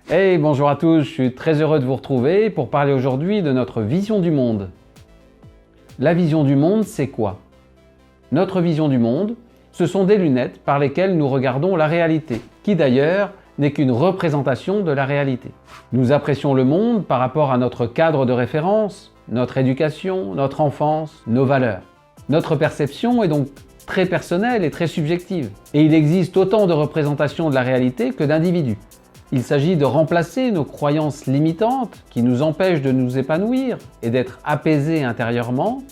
Hey, bonjour à tous, je suis très heureux de vous retrouver pour parler aujourd'hui de notre vision du monde. La vision du monde, c'est quoi? Notre vision du monde, ce sont des lunettes par lesquelles nous regardons la réalité, qui d'ailleurs n'est qu'une représentation de la réalité. Nous apprécions le monde par rapport à notre cadre de référence, notre éducation, notre enfance, nos valeurs. Notre perception est donc très personnelle et très subjective, et il existe autant de représentations de la réalité que d'individus. Il s'agit de remplacer nos croyances limitantes qui nous empêchent de nous épanouir et d'être apaisés intérieurement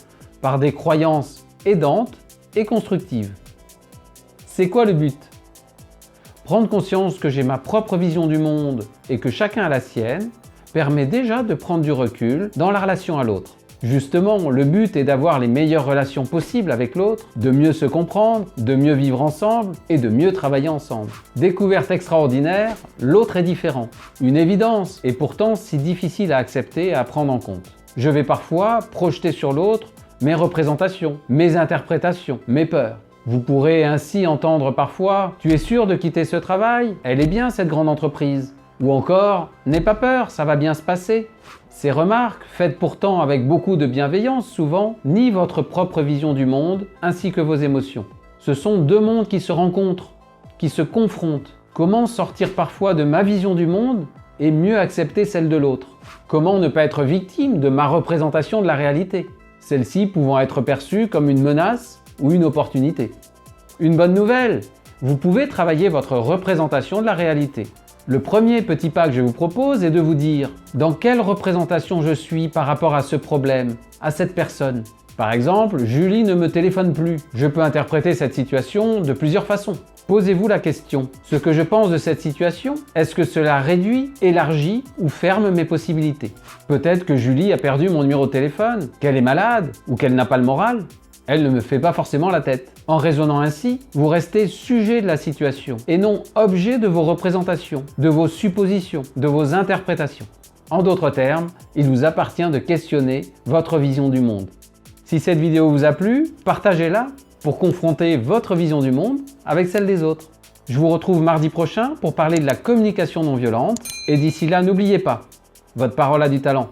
par des croyances aidantes et constructives. C'est quoi le but? Prendre conscience que j'ai ma propre vision du monde et que chacun a la sienne permet déjà de prendre du recul dans la relation à l'autre. Justement, le but est d'avoir les meilleures relations possibles avec l'autre, de mieux se comprendre, de mieux vivre ensemble et de mieux travailler ensemble. Découverte extraordinaire, l'autre est différent. Une évidence, et pourtant si difficile à accepter et à prendre en compte. Je vais parfois projeter sur l'autre mes représentations, mes interprétations, mes peurs. Vous pourrez ainsi entendre parfois « Tu es sûr de quitter ce travail? Elle est bien cette grande entreprise » ou encore « N'aie pas peur, ça va bien se passer ». Ces remarques, faites pourtant avec beaucoup de bienveillance souvent, nient votre propre vision du monde ainsi que vos émotions. Ce sont deux mondes qui se rencontrent, qui se confrontent. Comment sortir parfois de ma vision du monde et mieux accepter celle de l'autre? Comment ne pas être victime de ma représentation de la réalité? Celle-ci pouvant être perçue comme une menace ou une opportunité. Une bonne nouvelle, vous pouvez travailler votre représentation de la réalité. Le premier petit pas que je vous propose est de vous dire dans quelle représentation je suis par rapport à ce problème, à cette personne. Par exemple, Julie ne me téléphone plus. Je peux interpréter cette situation de plusieurs façons. Posez-vous la question, ce que je pense de cette situation, est-ce que cela réduit, élargit ou ferme mes possibilités? Peut-être que Julie a perdu mon numéro de téléphone, qu'elle est malade ou qu'elle n'a pas le moral. Elle ne me fait pas forcément la tête. En raisonnant ainsi, vous restez sujet de la situation et non objet de vos représentations, de vos suppositions, de vos interprétations. En d'autres termes, il vous appartient de questionner votre vision du monde. Si cette vidéo vous a plu, partagez-la pour confronter votre vision du monde avec celle des autres. Je vous retrouve mardi prochain pour parler de la communication non violente et d'ici là, n'oubliez pas, votre parole a du talent.